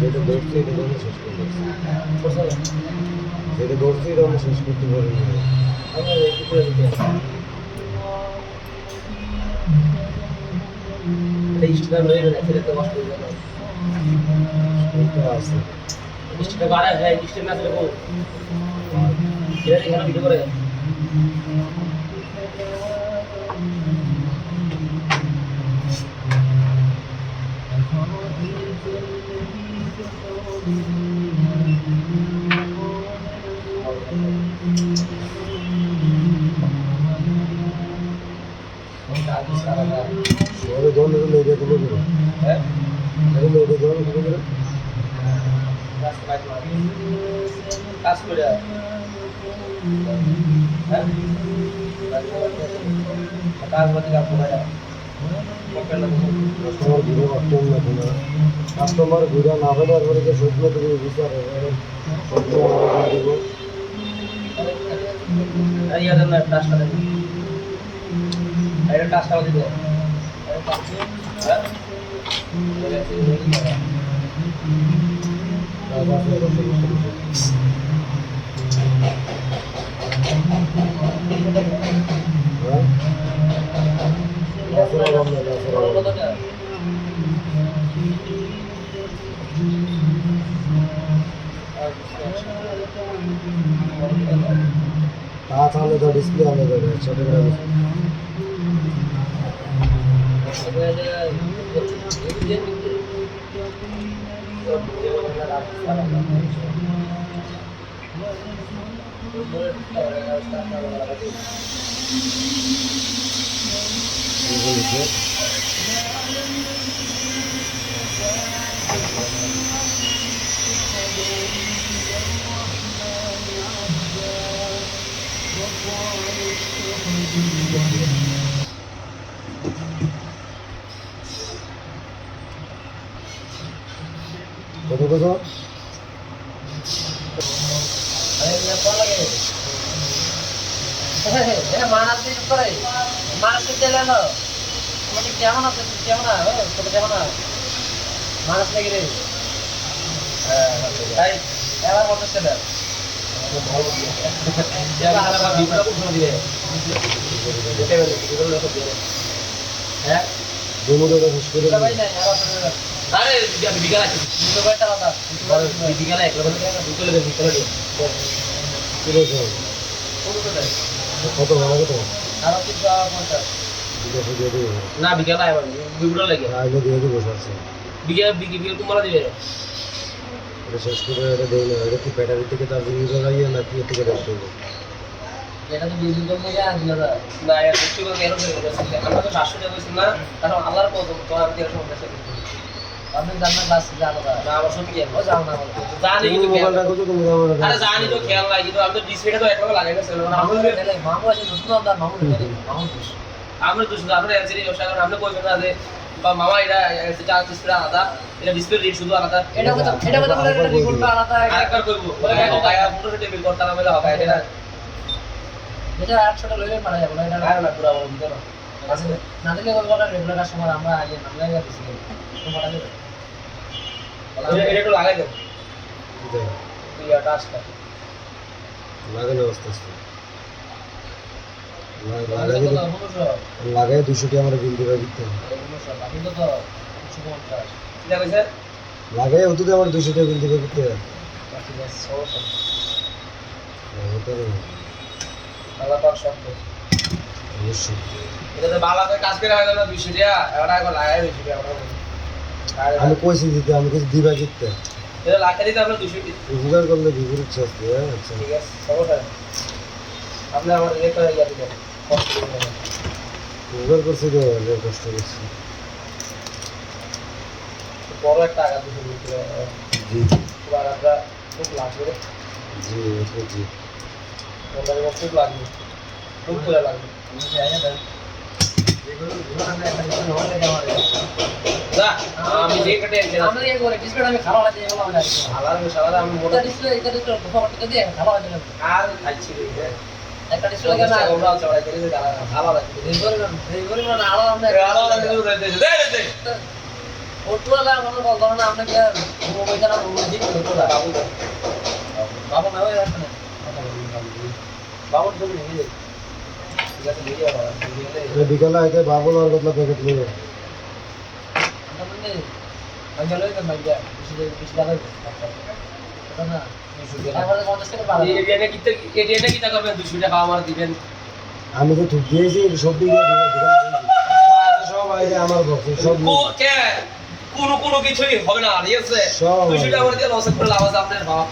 যেটা ধরছি এটা আমি শেষ করতে যেটা ধরছি এটা আমি শেষ করতে পারিনি ইস্টটা লয়ে গেলে ফেলে তো কষ্ট হয়ে যাবে এটা আছে ইস্টটা বাড়া যায় ইস্টের না ফেলে কোন এটা এখানে ভিডিও করে ওরে দোনো লেগে গুলো গুলো হ্যাঁ এই লেগে দোনো গুলো গুলো কাজ করে হ্যাঁ কাজ করতে কাজ করে কাস্টমার ঘুরে অপশন না কোনো কাস্টমার ঘুরে না হলে আর বলে যে সত্য তুমি বিচার সত্য আমরা দেব আর ইয়ার না টাস্ক করে এটা টাস্ক করে দিতে হ্যাঁ কাঁচ আলাদা ডিসপ্লে আলাদা একসাথে কত কত মানাস দিন করে মানাস দিতে এলো মানে কেমন আছে কেমন তোকে কেমন মানাস লেগে রে তাই এবার মতো ছেলে হ্যাঁ আরে বিকাল আছে বিকালে কত ভালো কত আরো 350 না বিকালে আইবা বিগুড়া লাগে আইলে দিয়ে দিব বসে বিকাল তোমার দিবে এটা শেষ করে এটা দেই না এটা কি ব্যাটারি থেকে চার্জিং লাগাইয়ে নাকি এর থেকে রাখতে হবে এটা তো বিদ্যুৎ থেকে আসলে না এর কিছু করে এর আমরা তো 700 টাকা কইছি না কারণ আল্লাহর কত তোমার 1300 টাকা আমি জানা ক্লাস জানো না আমার সত্যি কি ও জানো না জানি কিন্তু মোবাইল রাখো তো তুমি আমার আরে জানি তো খেয়াল নাই কিন্তু আমি তো ডিসপ্লেটা তো একবার লাগাই গেছে না আমি মামু আছে দুষ্ট না মামু আমরা দুষ্ট আমরা এলসিডি ব্যবসা করি আমরা কইবেন না যে বা মামা এটা এলসিডি আর ডিসপ্লে আলাদা এটা ডিসপ্লে রেট শুধু আলাদা এটা কথা বলে এটা রিপোর্টটা আলাদা আরেকবার করব বলে গায়া ফটো সেটে বিল করতে না বলে হবে এটা এটা 800 টাকা লইলে মারা যাবে না এটা না পুরো বলে দিতে না আসলে না দিলে কথা রেগুলার কাস্টমার আমরা আগে নাম লাগা দিছি তোমাটা দেবে এটা একটু লাগাই দাও ইয়া টাস্কটা লাগানো আস্তে আস্তে লাগাই 200 টাকা আমরা বিল দিবা দিতে লাগাই হতো তো আমার 200 টাকা বিল দিবা দিতে অবশ্যই এটা বালাতে কাজ করে হয় না 200 টাকা এবারে আগে লাগাই 200 টাকা আমি কইছি দিতে আমি কিছু দিবা দিতে এটা লাগাই দিতে আমরা 200 টাকা উপকার করলে বিপুর ইচ্ছা আছে আচ্ছা ঠিক আছে সমস্যা আপনি আমার ইয়ে করে ইয়া দিবেন উপকার করছি তো কষ্ট করছি বড় একটা আঘাত দিয়েছিল জি পুরো আঘাতটা খুব লাগবে জি জি খুব লাগবে খুব করে লাগবে যা আমি যে কাটে এসে আমরা এই করে ডিসপ্লে আমি খারাপ লাগে এগুলো আমরা আলাদা সালাদা আমি মোটা ডিসপ্লে এটা ডিসপ্লে ফটো দিয়ে খারাপ লাগে আর খাইছি রে একটা ডিসপ্লে কেন আমরা চড়াই করে যে তারা ভালো লাগে এই করে না আলাদা আমরা আলাদা লাগে দে ওটুলা আমরা বল ধরনা আমরা কি মোবাইল দ্বারা মোবাইল দিই ওটুলা বাবা না হয় না বাবা তো নিয়ে ঠিক আছে নিয়ে যাও বিকালে আইতে বাবুল আর কতলা প্যাকেট নিয়ে মানে বাজারে তো মাইয়া বেশি টাকা না তারপরে 50 টাকা বাড়াবো এটা কি টাকা করবেন 200 টাকা আমার দিবেন আমি তো ঠিক দিয়েছি সব দিকে সব আইতে আমার বক্স সব কে কোনো কিছুই হবে না ঠিক আছে সব 200 টাকা করে দিয়ে লস করে লাভ আছে আপনার বাবা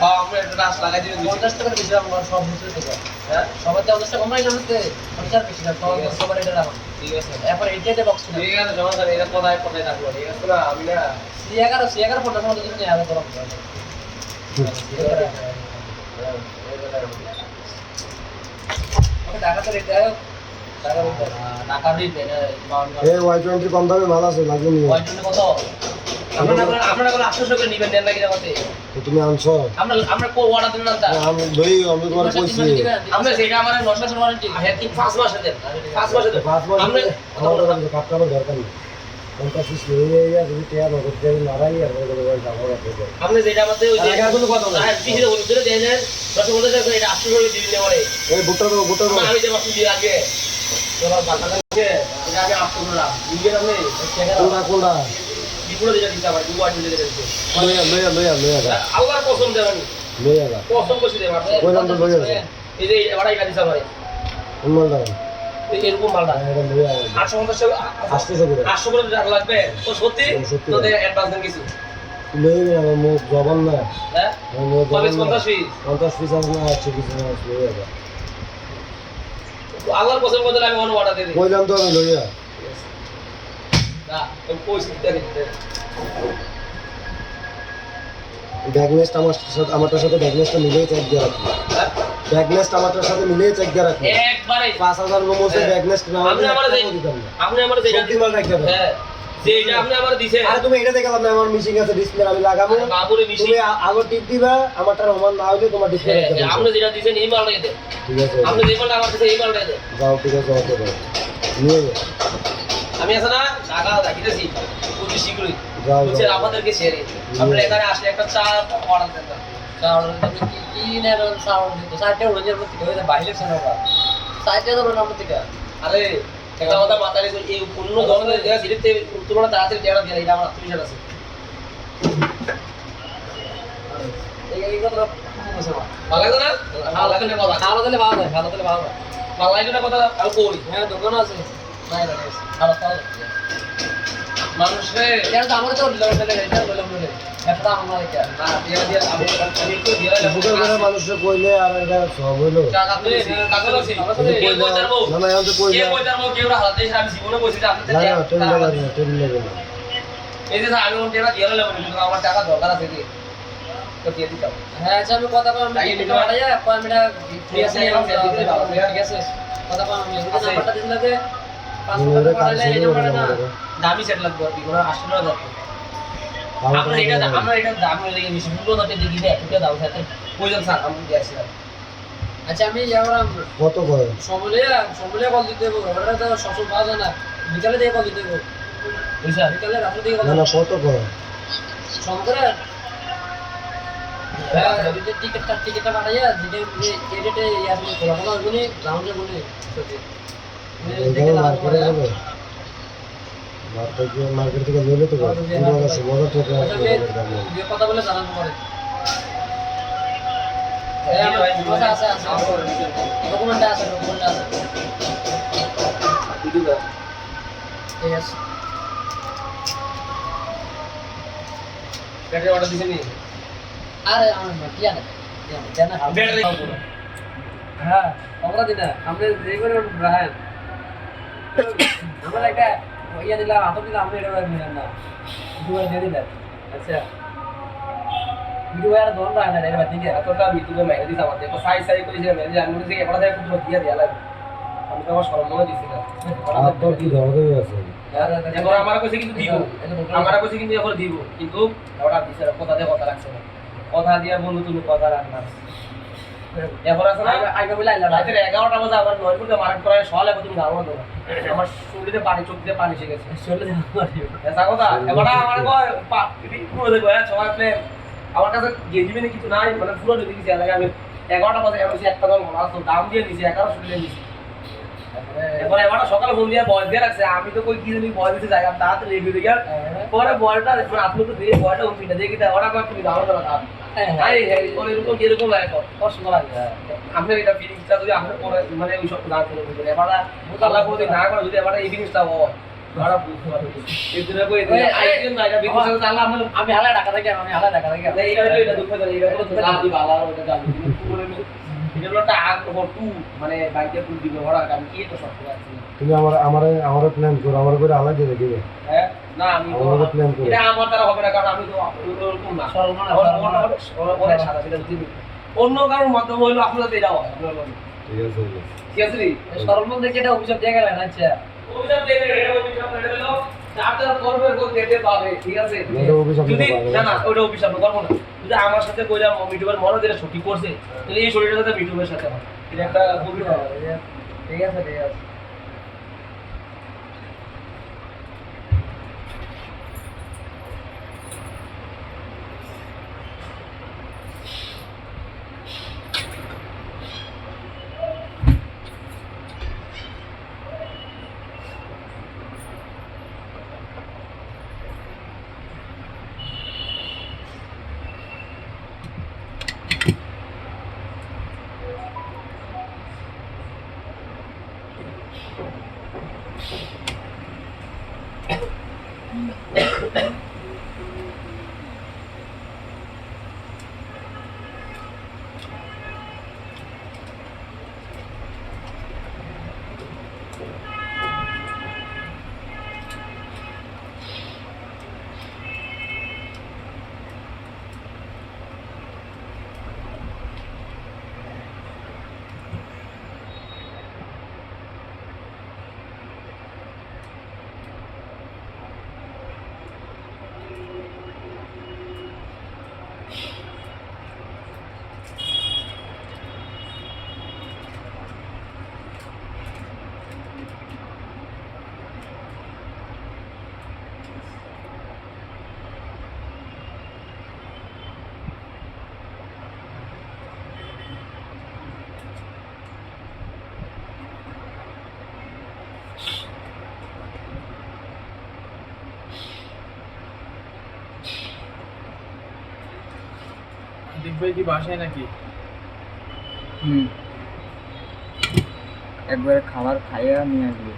বাবা আমরা একটা রাস লাগাই দিবেন 50 টাকা বেশি আমরা সব কিছু থেকে হ্যাঁ সবাই 50 টাকা কমাই জানতে 50 বেশি না সবার এটা রাখো ঠিক আছে এরপর এইটাতে বক্স না ঠিক আছে জমা করে এটা কোথায় কোথায় থাকলো ঠিক আছে না আমি না C11 50 মতো দিন আলাদা করব ওকে টাকা তো রেট দাও টাকা রেট এই Y20 কম দামে মাল আছে লাগিয়ে নিও কত আপনারা কোন 800 করে নেবেন দেন নাকি জামাতে তো তুমি আনছো আমরা কো অর্ডার দিন না আমি লই আমি তোমার কইছি আমরা সেটা আমার 9 মাসের ওয়ারেন্টি হ্যাঁ 5 মাসের দেন 5 মাসের দেন 5 মাস আমরা আমাদের কাপড় দরকার নেই কোনটা ফিস লই আইয়া যদি টিয়া নগদ দেই লড়াই আর বলে বলে যাবো রাখবো আপনি যেটা আমাদের ওই যে টাকা কোনো কথা না আর পিছিয়ে বলে দিলে দেন রসগোল্লা টাকা এটা 800 করে দিবেন পরে ওই বুটটা দাও আমি যে বাসু দিয়ে আগে তোমার বাটা লাগে এটা আগে 800 করে দিবেন আপনি কোনটা বিপুল দিয়ে দিতে পারে দুটো আইটেম দিয়ে দিতে লইয়া আল্লাহর কসম দেবেন লইয়া কসম কইছি দেব ওই নাম তো লইয়া এই যে এবারে এটা দিতে পারে উন্মালটা এই এরকম মালটা এটা লইয়া 850 800 করে 800 করে টাকা লাগবে তো সত্যি তো দে অ্যাডভান্স দেন কিছু লইয়া আমার মুখ জবান না হ্যাঁ কবে 50 পিস 50 পিস আছে না 100 পিস আছে লইয়া আল্লাহর কসম করে আমি অন্য অর্ডার দিয়ে দিই কইলাম তো আমি লইয়া না তুমি পয়সা দিতে ব্যাগনেস্ট আমারটার সাথে ব্যাগনেস্টটা মিলিয়ে চেক দিয়ে রাখি হ্যাঁ ব্যাগনেস্ট আমারটার সাথে মিলিয়ে চেক দিয়ে রাখি একবারে 5000 মোমোসে ব্যাগনেস্ট না আপনি আমার আপনি আমার যেটা সত্যি মাল রাখতে হবে হ্যাঁ যে এটা আপনি আমার দিছে আরে তুমি এটা দেখালাম না আমার মিশিং আছে ডিসপ্লে আমি লাগাবো বাবুরে মিশি তুমি আগে টিপ দিবা আমারটা রহমান না হইলে তোমার ডিসপ্লে রাখতে হবে আপনি যেটা দিছেন এই মালটা দেন ঠিক আছে আপনি যে মালটা আমার দিছে এই মালটা দেন যাও ঠিক আছে ওকে দাও নিয়ে যাও আমি আছে না টাকা রাখিতেছি খুবই শীঘ্রই যাও বুঝছেন আমাদেরকে ছেড়ে আপনি এখানে আসলে একটা চা অর্ডার দেন না চা অর্ডার দিতে কি নেন চা অর্ডার দিতে সাইটে ওড়ে মধ্যে কই দে বাইরে শোনা বা সাইটে তো ওড়ে মধ্যে কা আরে এটা কথা মাথায় রেখে এই অন্য ধরনের জায়গা দিতে তুলনা তাড়াতাড়ি দেওয়া দিয়ে এটা আমার আত্মবিশ্বাস আছে এই কথা ভালো লাগে না ভালো লাগে না কথা ভালো দিলে ভালো হয় ভালো দিলে ভালো হয় ভালো লাগে না কথা আমি করি হ্যাঁ দোকান আছে নাই না ভালো ভালো মানুষে এটা তো আমাদের তো লেভেলে এটা লেভেলে একটা আমরা এটা না দিয়ে আমি একটু দিয়ে বুকের করে মানুষে কইলে আর এটা সব হইলো টাকা তুলে কাগজ আছে কে কই জানবো না না আমি তো কই কে কই জানবো কেউ হাতে আমি জীবনে কইছি যে আপনি না না টেন লাগে না টেন লাগে না এই যে আমি ওর টাকা দিয়ে লাগবে কিন্তু আমার টাকা দরকার আছে কি তো দিয়ে দিতাম হ্যাঁ আচ্ছা আমি কথা বললাম এটা বাড়া যায় কয় মিটা ফ্রি আছে ঠিক আছে কথা বললাম আমি নাম্বারটা দিছিলা যে 500 টাকা পাঠাইলে এই নাম্বারে না দামি সেট লাগবে আর কি কোনো 800 টাকা লাগবে আমরা এটা দাম লেগে বেশি পুরো দামে দিয়ে দিই একটা দাম সাথে প্রয়োজন স্যার আমি দিয়ে আসলাম আচ্ছা আমি যাওয়ার কত কয় সমলে কল দিতে হবে ওটা তো সবসময় পাওয়া যায় না বিকালে দিয়ে কল দিতে হবে বুঝছা বিকালে রাতে দিয়ে কল না না কত কয় সমগ্রে টিকিটটা বাড়াইয়া যেটা এডিটে ইয়াসমি খোলা খোলা ওগুলি রাউন্ডে গুলি এখানে মার্কেটে যাবে মার্কেট থেকে নিলে তো মজা তো কথা বলে জানানো পরে আছে ডকুমেন্ট আছে ঠিক আছে ব্যাটারি অর্ডার দিছেনি আরে আমার কি জানে জানা ব্যাটারি হ্যাঁ আমরা দিনা আমরা যে করে রাহান আমরা একটা ইয়া দিলাম আতো দিলাম আমরা এটা নিলাম না দুবার দিয়ে দিলাম আচ্ছা ভিডিও আর দোন রাহান এটা বাদ দিয়ে এতটা ভিতরে মেরে দিছ আমাদের তো সাই সাই করে যে মেরে আমি বলি যে এবারে খুব দিয়া দিয়া লাগে আমি তো আমার সরল মনে দিছি না আর তোর কি ধরদের আছে এখন আমার কাছে কিন্তু দিব আমার কাছে কিন্তু এখন দিব কিন্তু ওটা দিছে না, কথা দিয়ে কথা রাখছে না কথা দিয়ে বন্ধু তুমি কথা রাখ না এখন আছে না আগে বলে আইলা রাতের 11টা বাজে আমার 9 ফুটে মারাট করে সকালে তুমি ধারণা দাও আমার শরীরে পানি চোখ দিয়ে পানি এসে গেছে চলে এসা কথা এবারে আমার কয় পুরো দেখো হ্যাঁ সবাই প্লেন আমার কাছে গেজিমেনে কিছু নাই মানে পুরো যদি কিছু লাগে আমি 11টা বাজে আমি একটা দল মাছ তো দাম দিয়ে নিছি 1100 দিয়ে নিছি এখন এবারে সকালে ফোন দিয়ে বয় দিয়ে রাখছে আমি তো কই কি জানি বয় দিতে যাই আমি তাড়াতাড়ি রেডি হয়ে গেল পরে বয়টা আপনি তো দিয়ে বয়টা উঠিটা দেখি তা ওরা কয় তুমি দাও দাও তাই বলে এরকম যেরকম লাগে কষ্ট লাগে আপনার এটা ফিলিংসটা যদি আপনার পরে মানে ওই সব না করে বুঝলেন এবারে আল্লাহ যদি না করে যদি এবারে এই ফিলিংসটা হয় ওরা বুঝতে পারবে এই দিনে কই দিন আইছেন না এটা বিকজ আল্লাহ আমি হালা ঢাকা থেকে আমি হালা ঢাকা থেকে এইটা হলো এটা দুঃখ করে এটা হলো লাভ দিবা আল্লাহ ওটা জানি এটা হলো একটা আগ্রহ টু মানে বাইকে ফুল দিবে ওরা আমি কি তো সব আছে তুমি আমার প্ল্যান করো আমার করে আলাদা দিয়ে দিবে হ্যাঁ না আমি তো আমাদের প্ল্যান করো এটা আমার দ্বারা হবে না কারণ আমি তো ওরকম না অনেক সাদা সেটা দিবি অন্য কারোর মাধ্যমে হইলো আপনাদের এটা হয় ঠিক আছে ঠিক আছে রে সরলমন দেখে এটা অভিশাপ দিয়ে গেলেন আচ্ছা অভিশাপ দেবে এটা অভিশাপ এটা হলো চারটা করবে কো দিতে পাবে ঠিক আছে এটা অভিশাপ যদি দিতে পারবে না না ওটা অভিশাপ করব না যদি আমার সাথে কইলাম মিটুবের মনে যেটা ছুটি করছে তাহলে এই শরীরের সাথে মিটুবের সাথে হয় এটা একটা গভীর হয় ঠিক আছে ঠিক আছে দিব্যই কি বাসায় নাকি? একবারে খাবার খাইয়া নিয়ে আসবে।